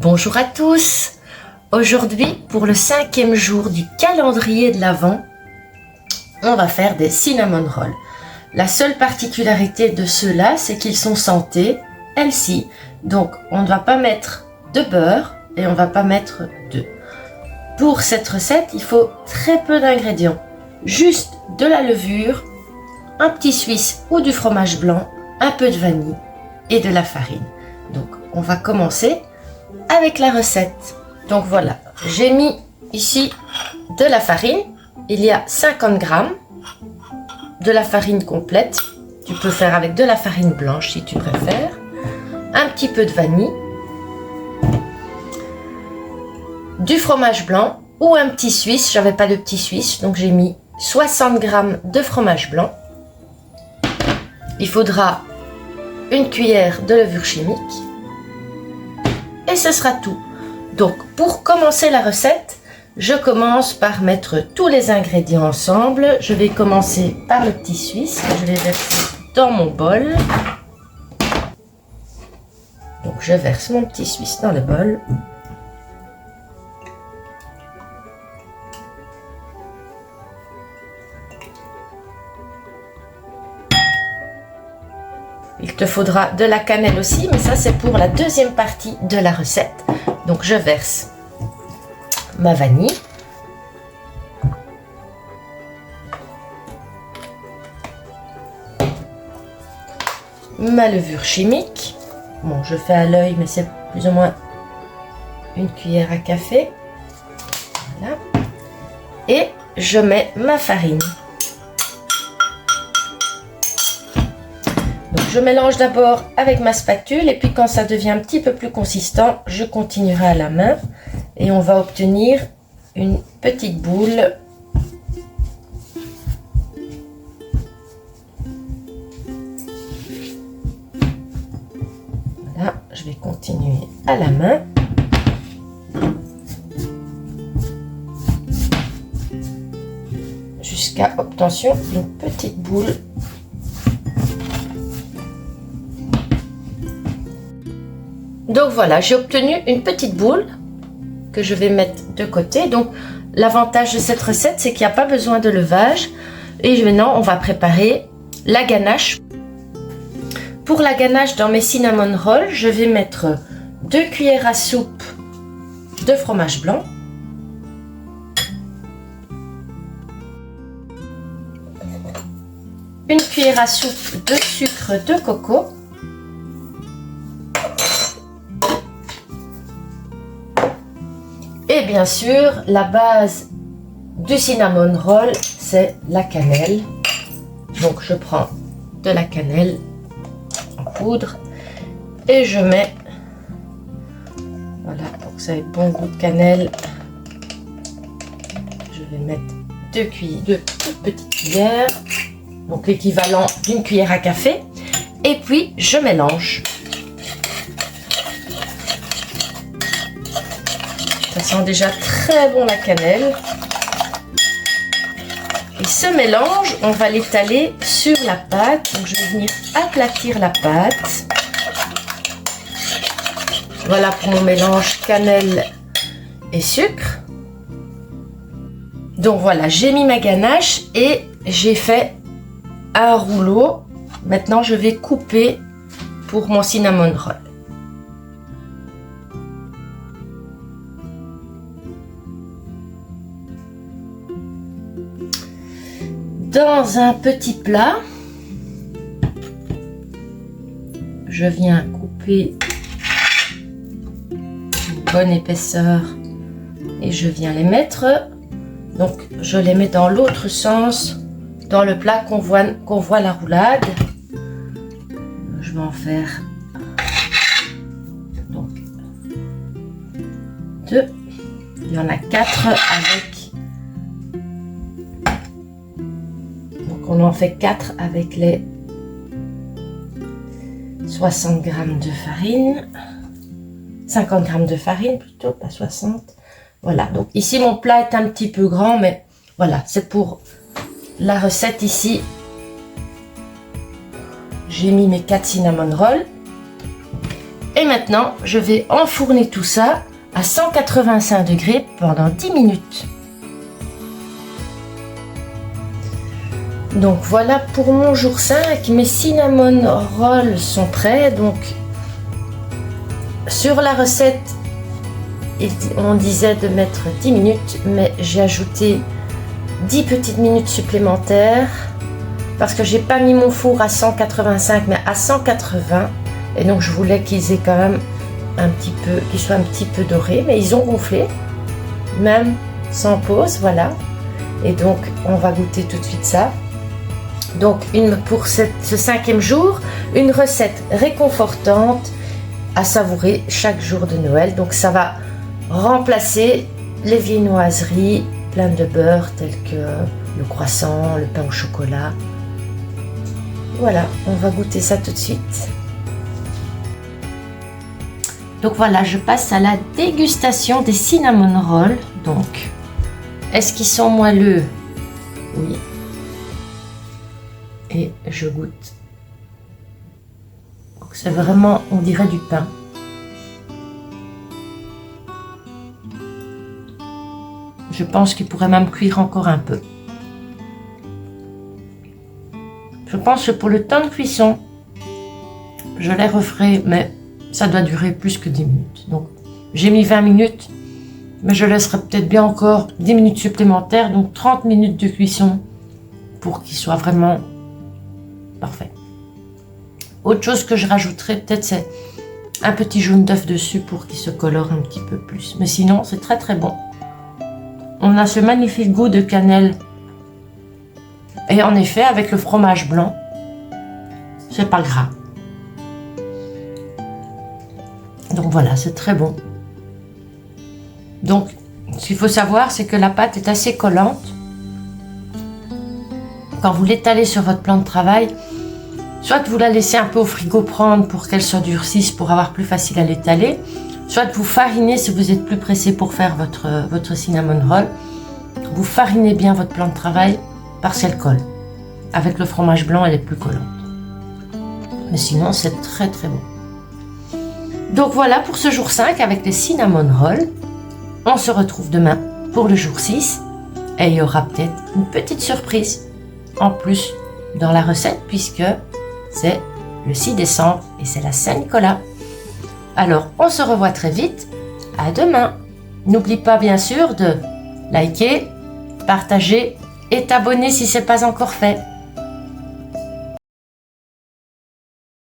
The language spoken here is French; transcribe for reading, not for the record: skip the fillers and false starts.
Bonjour à tous. Aujourd'hui, pour le 5e jour du calendrier de l'Avent, on va faire des cinnamon rolls. La seule particularité de ceux-là, c'est qu'ils sont santé, healthy. Donc, on ne va pas mettre de beurre et on ne va pas mettre d'œufs. Pour cette recette, il faut très peu d'ingrédients. Juste de la levure, un petit suisse ou du fromage blanc, un peu de vanille et de la farine. Donc, on va commencer avec la recette. Donc voilà, j'ai mis ici de la farine. Il y a 50 grammes de la farine complète. Tu peux faire avec de la farine blanche si tu préfères. Un petit peu de vanille. Du fromage blanc ou un petit suisse. J'avais pas de petit suisse, donc j'ai mis 60 grammes de fromage blanc. Il faudra une cuillère de levure chimique. Et ce sera tout. Donc, pour commencer la recette, je commence par mettre tous les ingrédients ensemble. Je vais commencer par le petit suisse que je vais verser dans mon bol. Donc, je verse mon petit suisse dans le bol. Il te faudra de la cannelle aussi, mais ça c'est pour la deuxième partie de la recette. Donc je verse ma vanille. Ma levure chimique. Bon, je fais à l'œil, mais c'est plus ou moins une cuillère à café. Voilà. Et je mets ma farine. Je mélange d'abord avec ma spatule et puis quand ça devient un petit peu plus consistant, je continuerai à la main et on va obtenir une petite boule. Voilà, je vais continuer à la main. Jusqu'à obtention d'une petite boule. Donc voilà, j'ai obtenu une petite boule que je vais mettre de côté. Donc l'avantage de cette recette, c'est qu'il n'y a pas besoin de levage. Et maintenant, on va préparer la ganache. Pour la ganache dans mes cinnamon rolls, je vais mettre 2 cuillères à soupe de fromage blanc. Une cuillère à soupe de sucre de coco. Et bien sûr, la base du cinnamon roll, c'est la cannelle. Donc je prends de la cannelle en poudre et je mets, voilà, donc ça a bon goût de cannelle. Je vais mettre 2 toutes petites cuillères, donc l'équivalent d'une cuillère à café. Et puis je mélange. Ça sent déjà très bon la cannelle. Et ce mélange, on va l'étaler sur la pâte. Donc je vais venir aplatir la pâte. Voilà pour mon mélange cannelle et sucre. Donc voilà, j'ai mis ma ganache et j'ai fait un rouleau. Maintenant, je vais couper pour mon cinnamon roll. Dans un petit plat, je viens couper une bonne épaisseur et je viens les mettre. Donc, je les mets dans l'autre sens, dans le plat qu'on voit la roulade. Je vais en faire donc 2. Il y en a 4 avec. On en fait 4 avec les 60 grammes de farine. 50 grammes de farine plutôt, pas 60. Voilà, donc ici mon plat est un petit peu grand, mais voilà, c'est pour la recette ici. J'ai mis mes 4 cinnamon rolls. Et maintenant, je vais enfourner tout ça à 185 degrés pendant 10 minutes. Donc voilà pour mon jour 5, mes cinnamon rolls sont prêts. Donc sur la recette, on disait de mettre 10 minutes, mais j'ai ajouté 10 petites minutes supplémentaires parce que j'ai pas mis mon four à 185 mais à 180, et donc je voulais qu'ils aient quand même un petit peu, qu'ils soient un petit peu dorés, mais ils ont gonflé même sans pause, voilà. Et donc on va goûter tout de suite ça. Donc pour ce 5e jour, une recette réconfortante à savourer chaque jour de Noël. Donc ça va remplacer les viennoiseries pleines de beurre telles que le croissant, le pain au chocolat. Voilà, on va goûter ça tout de suite. Donc voilà, je passe à la dégustation des cinnamon rolls. Donc, est-ce qu'ils sont moelleux? Oui. Et je goûte. C'est vraiment, on dirait du pain. Je pense qu'il pourrait même cuire encore un peu. Je pense que pour le temps de cuisson, je les referai, mais ça doit durer plus que 10 minutes. Donc, j'ai mis 20 minutes, mais je laisserai peut-être bien encore 10 minutes supplémentaires, donc 30 minutes de cuisson pour qu'ils soient vraiment parfaits. Autre chose que je rajouterai peut-être, c'est un petit jaune d'œuf dessus pour qu'il se colore un petit peu plus. Mais sinon, c'est très très bon. On a ce magnifique goût de cannelle. Et en effet, avec le fromage blanc, c'est pas gras. Donc voilà, c'est très bon. Donc, ce qu'il faut savoir, c'est que la pâte est assez collante. Quand vous l'étalez sur votre plan de travail, soit vous la laissez un peu au frigo prendre pour qu'elle se durcisse pour avoir plus facile à l'étaler, soit vous farinez si vous êtes plus pressé pour faire votre cinnamon roll. Vous farinez bien votre plan de travail parce qu'elle colle. Avec le fromage blanc, elle est plus collante. Mais sinon, c'est très très bon. Donc voilà pour ce jour 5 avec les cinnamon rolls. On se retrouve demain pour le jour 6. Et il y aura peut-être une petite surprise en plus dans la recette puisque c'est le 6 décembre et c'est la Saint-Nicolas. Alors, on se revoit très vite. À demain. N'oublie pas bien sûr de liker, partager et t'abonner si ce n'est pas encore fait.